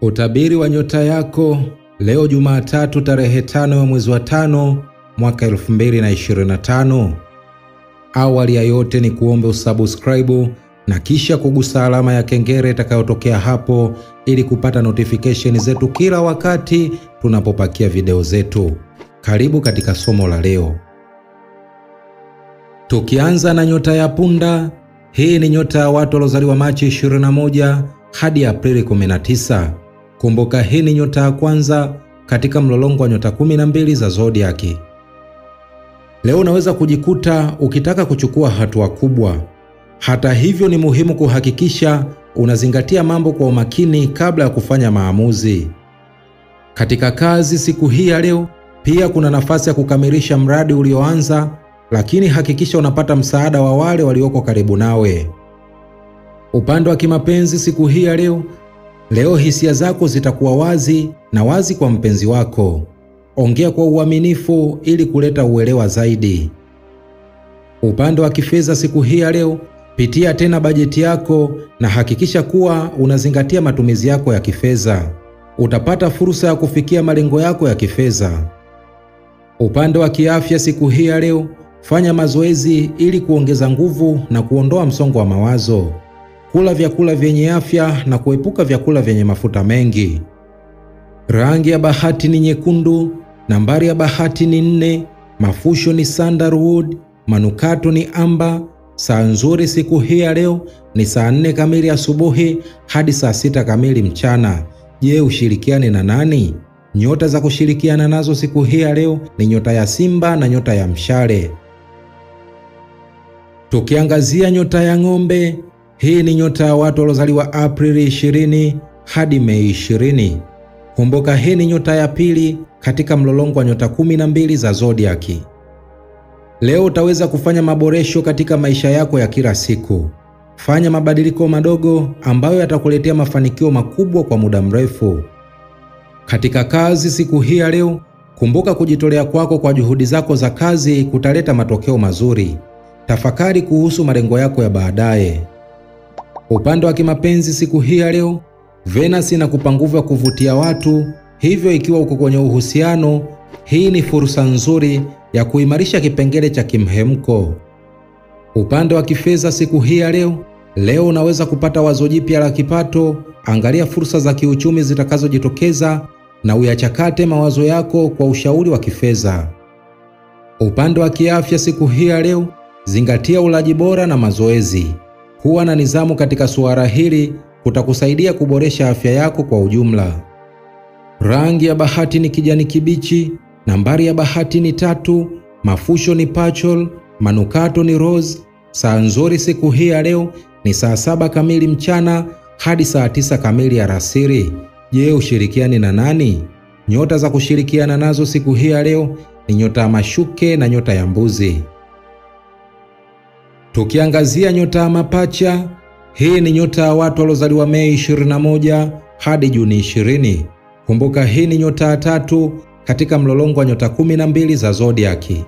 Utabiri wa nyota yako leo Jumatatu tarehe 5 ya mwezi wa 5 mwaka 2025. Awali ya yote ni kuombe usubscribe na kisha kugusa alama ya kengele itakayotokea hapo ili kupata notification zetu kila wakati tunapopakia video zetu. Karibu katika somo la leo. Tukianza na nyota ya punda, hii ni nyota ya watu waliozaliwa Machi 21 hadi Aprili 19. Kumbuka hii ni nyota ya kwanza katika mlolongo wa nyota 12 za zodiaki. Leo unaweza kujikuta ukitaka kuchukua hatua kubwa. Hata hivyo ni muhimu kuhakikisha unazingatia mambo kwa umakini kabla ya kufanya maamuzi. Katika kazi siku hii ya leo, pia kuna nafasi ya kukamilisha mradi ulioanza, lakini hakikisha unapata msaada wa wale walioko karibu nawe. Upande wa kimapenzi siku hii ya leo hisia zako zitakuwa wazi kwa mpenzi wako. Ongea kwa uaminifu ili kuleta uelewa zaidi. Upande wa kifedha siku hii ya leo, pitia tena bajeti yako na hakikisha kuwa unazingatia matumizi yako ya kifedha. Utapata fursa ya kufikia malengo yako ya kifedha. Upande wa kiafya siku hii ya leo, fanya mazoezi ili kuongeza nguvu na kuondoa msongo wa mawazo. Kula vyakula vyenye afya na kuepuka vyakula vyenye mafuta mengi. Rangi ya bahati ni nyekundu, nambari ya bahati ni 4, mafusho ni sandalwood, manukato ni amba. Saa nzuri siku hii ya leo ni saa 4 kamili asubuhi hadi saa 6 kamili mchana. Je, ushirikiane na nani? Nyota za kushirikiana nazo siku hii ya leo ni nyota ya Simba na nyota ya Mshale. Tukiangazia nyota ya Ng'ombe, hii ni nyota ya watu waliozaliwa Aprili 20 hadi Mei 20. Kumbuka hii ni nyota ya pili katika mlolongo wa nyota 12 za zodiaki. Leo utaweza kufanya maboresho katika maisha yako ya kila siku. Fanya mabadiliko madogo ambayo yatakuletea mafanikio makubwa kwa muda mrefu. Katika kazi siku hii ya leo, kumbuka kujitolea kwako kwa juhudi zako za kazi kutaleta matokeo mazuri. Tafakari kuhusu malengo yako ya baadaye. Upande wa kimapenzi siku hii ya leo, Venus inakupa nguvu ya kuvutia watu, hivyo ikiwa uko kwenye uhusiano, hii ni fursa nzuri ya kuimarisha kipengele cha kimhemko. Upande wa kifedha siku hii ya leo unaweza kupata wazo jipya la kipato. Angalia fursa za kiuchumi zitakazojitokeza na uyachakate mawazo yako kwa ushauri wa kifedha. Upande wa kiafya siku hii ya leo, zingatia ulaji bora na mazoezi. Kuwa na nidhamu katika suala hili kutakusaidia kuboresha afya yako kwa ujumla. Rangi ya bahati ni kijani kibichi, nambari ya bahati ni 3, mafusho ni pachol, manukato ni rose. Saa nzuri siku hii ya leo ni saa 7 kamili mchana hadi saa 9 kamili alasiri. Je, ushirikiane na nani? Nyota za kushirikiana nazo siku hii ya leo ni nyota ya Mashuke na nyota ya Mbuzi. Tukiangazia nyota ya Mapacha, hii ni nyota ya watu waliozaliwa Mei 21 hadi Juni 20. Kumbuka hii ni nyota ya 3 katika mlolongo wa nyota 12 za zodiaki.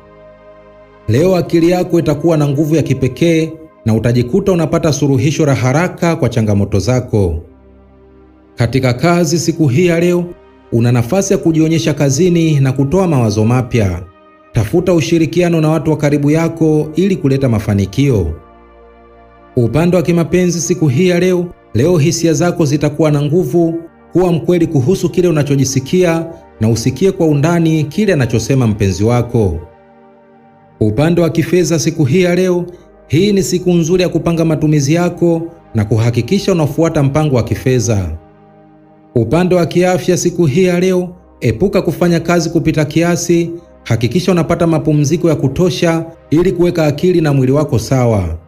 Leo akili yako itakuwa na nguvu ya kipekee na utajikuta unapata suluhisho la haraka kwa changamoto zako. Katika kazi siku hii ya leo, una nafasi ya kujionyesha kazini na kutoa mawazo mapya. Tafuta ushirikiano na watu wa karibu yako ili kuleta mafanikio. Upande wa kimapenzi siku hii ya leo hisia zako zitakuwa na nguvu. Kuwa mkweli kuhusu kile unachojisikia na usikie kwa undani kile anachosema mpenzi wako. Upande wa kifedha siku hii ya leo, hii ni siku nzuri ya kupanga matumizi yako na kuhakikisha unafuata mpango wa kifedha. Upande wa kiafya siku hii ya leo, epuka kufanya kazi kupita kiasi. Hakikisha unapata mapumziko ya kutosha ili kuweka akili na mwili wako sawa.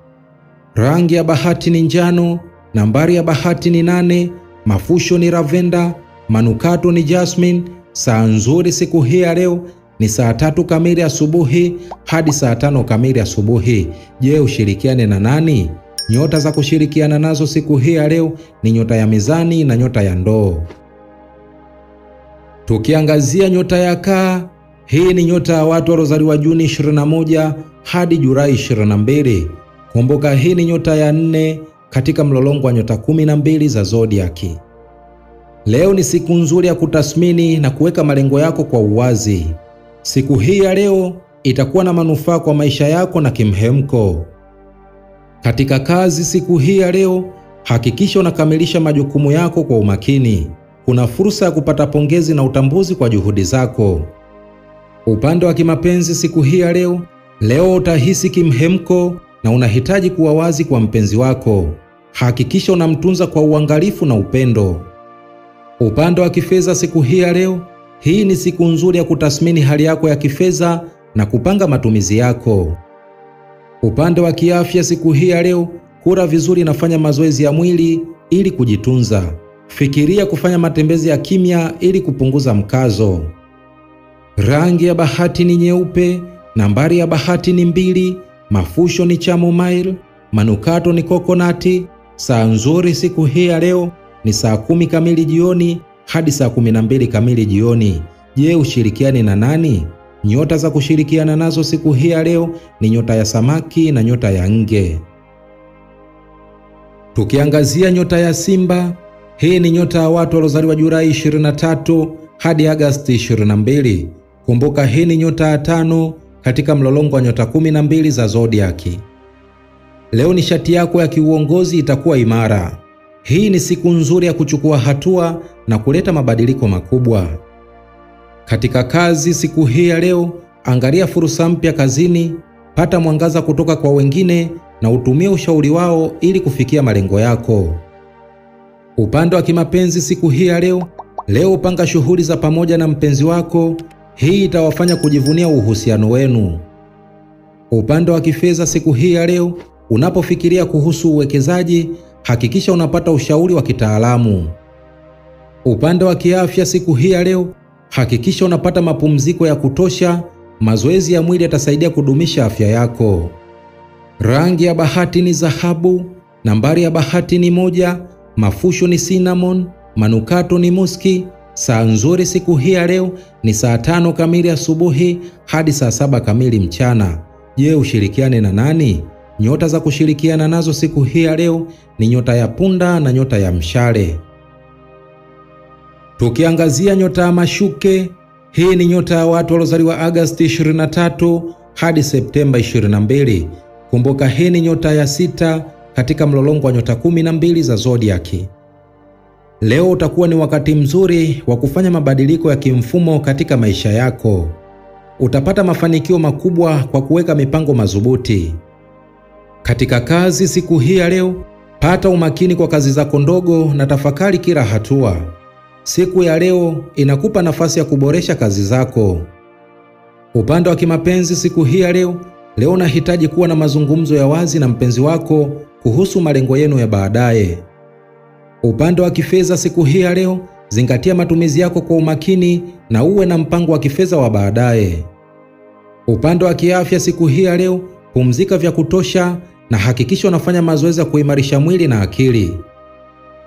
Rangi ya bahati ni njano, nambari ya bahati ni 8, mafusho ni lavenda, manukato ni jasmine. Saa nzuri siku hii ya leo ni saa 3 kamili asubuhi hadi saa 5 kamili asubuhi. Je, ushirikiane na nani? Nyota za kushirikiana nazo siku hii ya leo ni nyota ya Mizani na nyota ya Ndoo. Tukiangazia nyota ya Kaa, hii ni nyota ya watu waliozaliwa Juni 21 hadi Julai 22. Kumbuka hii ni nyota ya 4 katika mlolongo wa nyota 12 za zodiaki. Leo ni siku nzuri ya kutathmini na kuweka malengo yako kwa uwazi. Siku hii ya leo itakuwa na manufaa kwa maisha yako na kimhemko. Katika kazi siku hii ya leo, hakikisha unakamilisha majukumu yako kwa umakini. Kuna fursa ya kupata pongezi na utambuzi kwa juhudi zako. Upande wa kimapenzi siku hii ya leo, utahisi kimhemko na unahitaji kuwa wazi kwa mpenzi wako. Hakikisha unamtunza kwa uangalifu na upendo. Upande wa kifedha siku hii ya leo, hii ni siku nzuri ya kutathmini hali yako ya kifedha na kupanga matumizi yako. Upande wa kiafya siku hii ya leo, kula vizuri na fanya mazoezi ya mwili ili kujitunza. Fikiria kufanya matembezi ya kimya ili kupunguza mkazo. Rangi ya bahati ni nyeupe, nambari ya bahati ni 2, mafusho ni chamomile, manukato ni kokonati. Saa nzuri siku hii ya leo ni saa 10 kamili jioni hadi saa 12 kamili jioni. Je, ushirikiane na nani? Nyota za kushirikiana nazo siku hii ya leo ni nyota ya samaki na nyota ya nge. Tukiangazia nyota ya Simba, hii ni nyota ya watu waliozaliwa Julai 23 hadi Agosti 22. Kumbuka hii ni nyota ya 5 katika mlolongo wa nyota 12 za zodiaki. Leo nishati yako ya kiuongozi itakuwa imara. Hii ni siku nzuri ya kuchukua hatua na kuleta mabadiliko makubwa. Katika kazi siku hii ya leo, angalia fursa mpya kazini, pata mwangaza kutoka kwa wengine na utumie ushauri wao ili kufikia malengo yako. Upande wa kimapenzi siku hii ya leo panga shughuli za pamoja na mpenzi wako. Hii itawafanya kujivunia uhusiano wenu. Upande wa kifedha siku hii ya leo, unapofikiria kuhusu uwekezaji, hakikisha unapata ushauri wa kitaalamu. Upande wa kiafya siku hii ya leo, hakikisha unapata mapumziko ya kutosha. Mazoezi ya mwili yatasaidia kudumisha afya yako. Rangi ya bahati ni dhahabu, nambari ya bahati ni 1, mafusho ni cinnamon, manukato ni muski. Saa nzuri siku hii ya leo ni saa 5 kamili asubuhi hadi saa 7 kamili mchana. Je, ushirikiane na nani? Nyota za kushirikiana nazo siku hii ya leo ni nyota ya punda na nyota ya mshale. Tukiangazia nyota ya mashuke, hii ni nyota ya watu waliozaliwa Agosti 23 hadi Septemba 22. Kumbuka hii ni nyota ya 6 katika mlolongo wa nyota 12 za zodiaki. Leo utakuwa ni wakati mzuri wa kufanya mabadiliko ya kimfumo katika maisha yako. Utapata mafanikio makubwa kwa kuweka mipango madhubuti. Katika kazi siku hii ya leo, pata umakini kwa kazi zako ndogo na tafakari kila hatua. Siku ya leo inakupa nafasi ya kuboresha kazi zako. Upande wa kimapenzi siku hii ya leo unahitaji kuwa na mazungumzo ya wazi na mpenzi wako kuhusu malengo yenu ya baadaye. Upande wa kifedha siku hii ya leo, zingatia matumizi yako kwa umakini na uwe na mpango wa kifedha wa baadaye. Upande wa kiafya siku hii ya leo, pumzika vya kutosha na hakikisha unafanya mazoezi ya kuimarisha mwili na akili.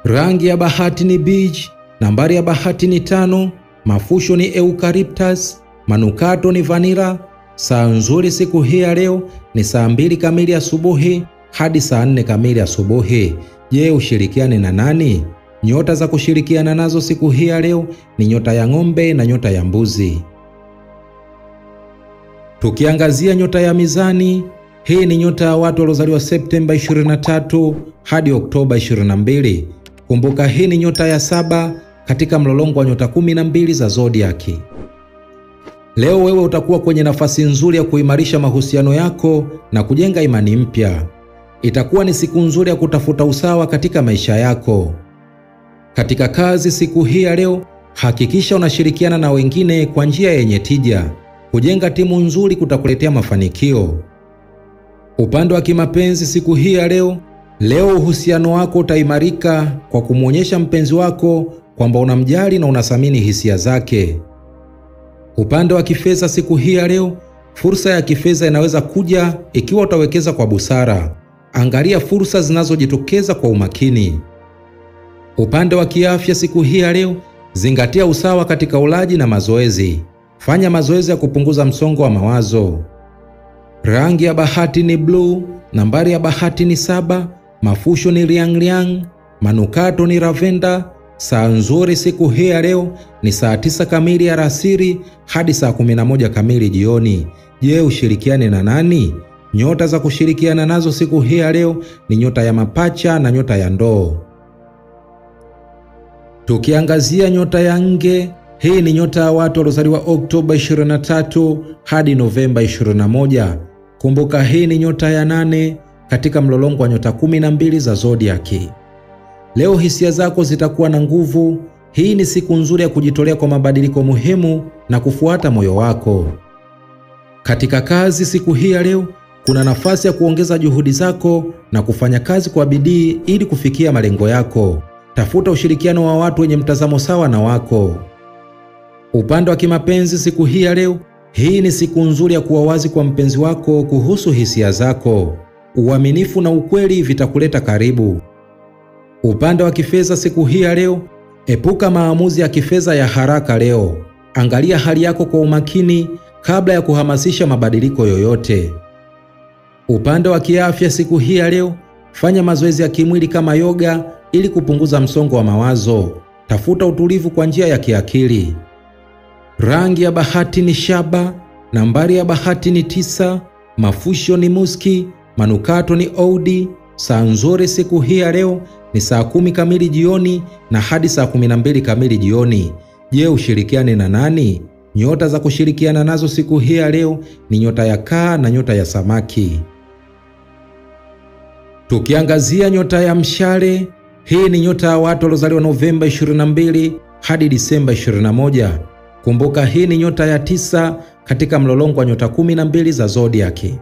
Rangi ya bahati ni beige, nambari ya bahati ni 5, mafusho ni eucalyptus, manukato ni vanilla. Saa nzuri siku hii ya leo ni saa 2 kamili asubuhi hadi saa 4 kamili asubuhi. Je, ushirikiane na nani? Nyota za kushirikiana nazo siku hii ya leo ni nyota ya ng'ombe na nyota ya mbuzi. Tukiangazia nyota ya mizani, hii ni nyota ya watu waliozaliwa Septemba 23 hadi Oktoba 22. Kumbuka hii ni nyota ya 7 katika mlolongo wa nyota 12 za zodiaki. Leo wewe utakuwa kwenye nafasi nzuri ya kuimarisha mahusiano yako na kujenga imani mpya. Itakuwa ni siku nzuri ya kutafuta usawa katika maisha yako. Katika kazi siku hii ya leo, hakikisha unashirikiana na wengine kwa njia yenye tija. Kujenga timu nzuri kutakuletea mafanikio. Upande wa kimapenzi siku hii ya leo uhusiano wako utaimarika kwa kumwonyesha mpenzi wako kwamba unamjali na unathamini hisia zake. Upande wa kifedha siku hii ya leo, fursa ya kifedha inaweza kuja ikiwa utawekeza kwa busara. Angalia fursa zinazojitokeza kwa umakini. Upande wa kiafya siku hii ya leo, zingatia usawa katika ulaji na mazoezi. Fanya mazoezi ya kupunguza msongo wa mawazo. Rangi ya bahati ni blue, nambari ya bahati ni 7, mafusho ni liang liang, manukato ni lavender. Saa nzuri siku hii ya leo ni saa 9 kamili alasiri hadi saa 11 kamili jioni. Je, ushirikiane na nani? Nyota za kushirikiana nazo siku hii ya leo ni nyota ya mapacha na nyota ya ndoo. Tukiangazia nyota ya nge, hii ni nyota ya watu waliozaliwa Oktoba 23 hadi Novemba 21. Kumbuka hii ni nyota ya 8 katika mlolongo wa nyota 12 za zodiaki. Leo hisia zako zitakuwa na nguvu. Hii ni siku nzuri ya kujitolea kwa mabadiliko muhimu na kufuata moyo wako. Katika kazi siku hii ya leo, kuna nafasi ya kuongeza juhudi zako na kufanya kazi kwa bidii ili kufikia malengo yako. Tafuta ushirikiano wa watu wenye mtazamo sawa na wako. Upande wa kimapenzi siku hii ya leo, hii ni siku nzuri ya kuwa wazi kwa mpenzi wako kuhusu hisia zako. Uaminifu na ukweli vitakuleta karibu. Upande wa kifedha siku hii ya leo, epuka maamuzi ya kifedha ya haraka leo. Angalia hali yako kwa umakini kabla ya kuhamasisha mabadiliko yoyote. Upande wa kiafya siku hii ya leo, fanya mazoezi ya kimwili kama yoga ili kupunguza msongo wa mawazo. Tafuta utulivu kwa njia ya kiakili. Rangi ya bahati ni shaba, nambari ya bahati ni 9, mafusho ni muski, manukato ni oudi. Saa nzuri siku hii ya leo ni saa 10 kamili jioni na hadi saa 12 kamili jioni. Je, ushirikiane na nani? Nyota za kushirikiana nazo siku hii ya leo ni nyota ya kaa na nyota ya samaki. Tukiangazia nyota ya mshale, hii ni nyota ya watu waliozaliwa Novemba 22 hadi Disemba 21. Kumbuka hii ni nyota ya 9 katika mlolongo wa nyota 12 za zodiaki.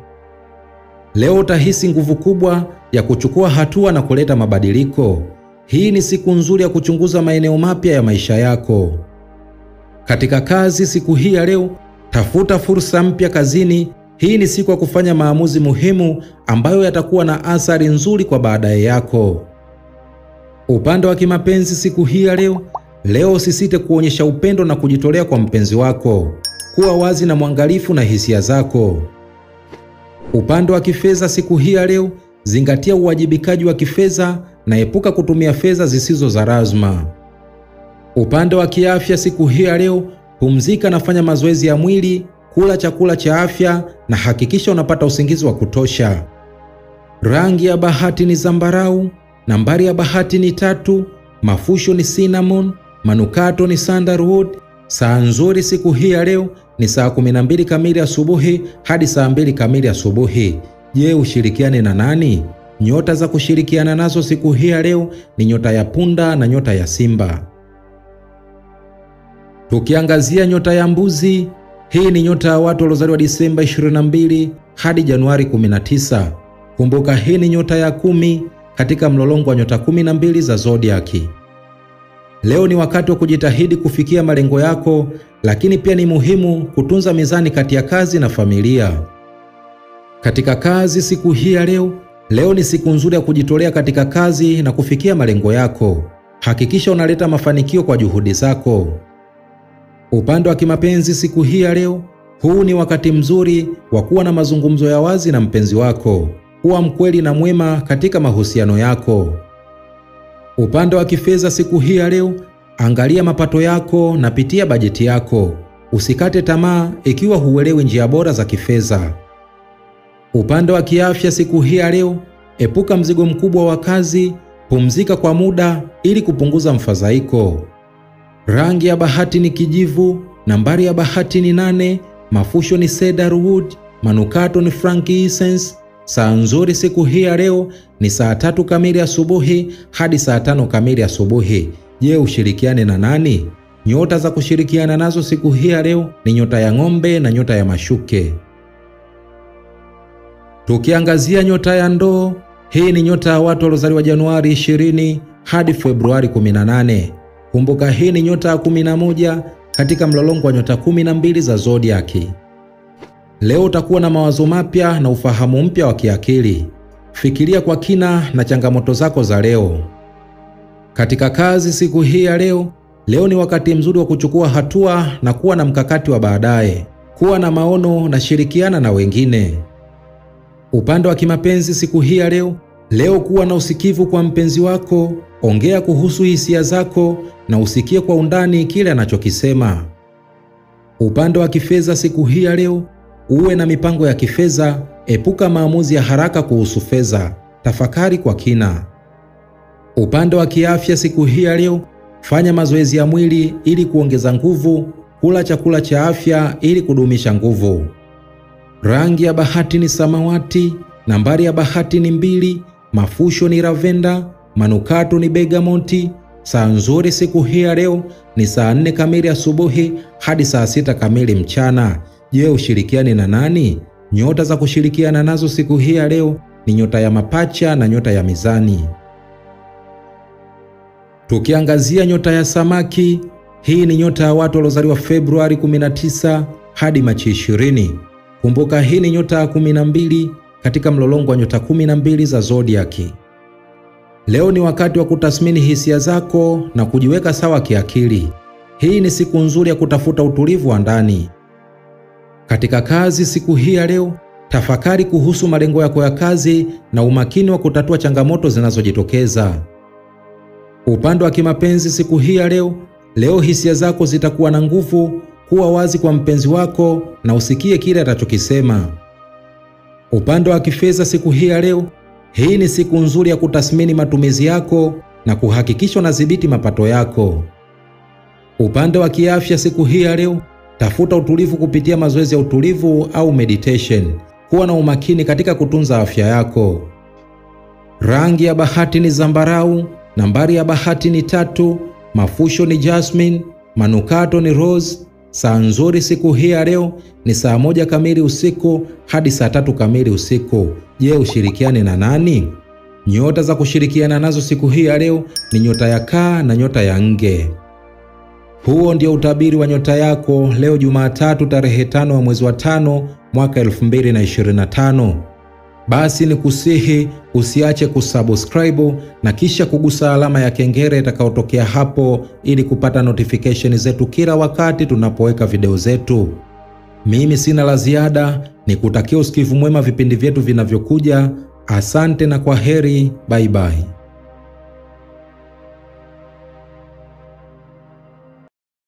Leo utahisi nguvu kubwa ya kuchukua hatua na kuleta mabadiliko. Hii ni siku nzuri ya kuchunguza maeneo mapya ya maisha yako. Katika kazi siku hii ya leo, tafuta fursa mpya kazini. Hii ni siku ya kufanya maamuzi muhimu ambayo yatakuwa na athari nzuri kwa baadaye yako. Upande wa kimapenzi siku hii ya leo usisite kuonyesha upendo na kujitolea kwa mpenzi wako. Kuwa wazi na mwangalifu na hisia zako. Upande wa kifedha siku hii ya leo, zingatia uwajibikaji wa kifedha na epuka kutumia fedha zisizo za lazima. Upande wa kiafya siku hii ya leo, pumzika na fanya mazoezi ya mwili, kula chakula cha afya na hakikisha unapata usingizi wa kutosha. Rangi ya bahati ni zambarau, nambari ya bahati ni 3, mafusho ni cinnamon, manukato ni sandalwood. Saa nzuri siku hii ya leo ni saa 12 kamili asubuhi hadi saa 2 kamili asubuhi. Je, ushirikiane na nani? Nyota za kushirikiana nazo siku hii ya leo ni nyota ya punda na nyota ya simba. Tukiangazia nyota ya mbuzi, hii ni nyota ya watu waliozaliwa Disemba 22 hadi Januari 19. Kumbuka hii ni nyota ya 10 katika mlolongo wa nyota 12 za zodiaki. Leo ni wakati wa kujitahidi kufikia malengo yako, lakini pia ni muhimu kutunza mizani kati ya kazi na familia. Katika kazi siku hii ya leo ni siku nzuri ya kujitolea katika kazi na kufikia malengo yako. Hakikisha unaleta mafanikio kwa juhudi zako. Upande wa kimapenzi siku hii ya leo, huu ni wakati mzuri wa kuwa na mazungumzo ya wazi na mpenzi wako. Kuwa mkweli na mwema katika mahusiano yako. Upande wa kifedha siku hii ya leo, angalia mapato yako na pitia bajeti yako. Usikate tamaa ikiwa huelewi njia bora za kifedha. Upande wa kiafya siku hii ya leo, epuka mzigo mkubwa wa kazi, pumzika kwa muda ili kupunguza mfadhaiko. Rangi ya bahati ni kijivu, nambari ya bahati ni 8, mafusho ni cedarwood, manukato ni frankincense. Saa nzuri siku hii ya leo ni saa 3 kamili asubuhi hadi saa 5 kamili asubuhi. Je, ushirikiane na nani? Nyota za kushirikiana nazo siku hii ya leo ni nyota ya ng'ombe na nyota ya mashuke. Tukiangazia nyota ya ndoo, hii ni nyota ya watu waliozaliwa Januari 20 hadi Februari 18. Kumbuka hii ni nyota ya 11 katika mlolongo wa nyota 12 za zodiaki. Leo utakuwa na mawazo mapya na ufahamu mpya wa kiakili. Fikiria kwa kina na changamoto zako za leo. Katika kazi siku hii ya leo ni wakati mzuri wa kuchukua hatua na kuwa na mkakati wa baadaye. Kuwa na maono na shirikiana na wengine. Upande wa kimapenzi siku hii ya leo, Leo kuwa na usikivu kwa mpenzi wako, ongea kuhusu hisia zako na usikie kwa undani kile anachokisema. Upande wa kifedha siku hii ya leo, uwe na mipango ya kifedha, epuka maamuzi ya haraka kuhusu fedha, tafakari kwa kina. Upande wa kiafya siku hii ya leo, fanya mazoezi ya mwili ili kuongeza nguvu, kula chakula cha afya ili kudumisha nguvu. Rangi ya bahati ni samawati, nambari ya bahati ni 2, mafusho ni lavenda, manukato ni bergamoti. Saa nzuri siku hii ya leo ni saa 4 kamili asubuhi hadi saa 6 kamili mchana. Je, ushirikiane na nani? Nyota za kushirikiana nazo siku hii ya leo ni nyota ya mapacha na nyota ya mizani. Tukiangazia nyota ya samaki, hii ni nyota ya watu waliozaliwa Februari 19 hadi Machi 20. Kumbuka hii ni nyota ya 12 katika mlolongo wa nyota 12 za zodiaki. Leo ni wakati wa kutathmini hisia zako na kujiweka sawa kiakili. Hii ni siku nzuri ya kutafuta utulivu wa ndani. Katika kazi siku hii ya leo, tafakari kuhusu malengo yako ya kazi na umakini wa kutatua changamoto zinazojitokeza. Upande wa kimapenzi siku hii ya leo hisia zako zitakuwa na nguvu, kuwa wazi kwa mpenzi wako na usikie kile atachokisema. Upande wa kifedha siku hii ya leo, hii ni siku nzuri ya kutathmini matumizi yako na kuhakikisha unadhibiti mapato yako. Upande wa kiafya siku hii ya leo, tafuta utulivu kupitia mazoezi ya utulivu au meditation. Kuwa na umakini katika kutunza afya yako. Rangi ya bahati ni zambarau, nambari ya bahati ni 3, mafusho ni jasmine, manukato ni rose. Saa nzuri siku hii ya leo ni saa 1 kamili usiku hadi saa 3 kamili usiku. Je, ushirikiane na nani? Nyota za kushirikiana nazo siku hii ya leo ni nyota ya kaa na nyota ya nge. Huo ndio utabiri wa nyota yako leo Jumatatu tarehe 5 wa mwezi wa 5 mwaka 2025. Basi ni kusihi usiache kusubscribe na kisha kugusa alama ya kengele itakayotokea hapo ili kupata notification zetu kila wakati tunapoweka video zetu. Mimi sina la ziada, nikutakia usikivu mwema vipindi vyetu vinavyokuja. Asante na kwaheri, bye bye.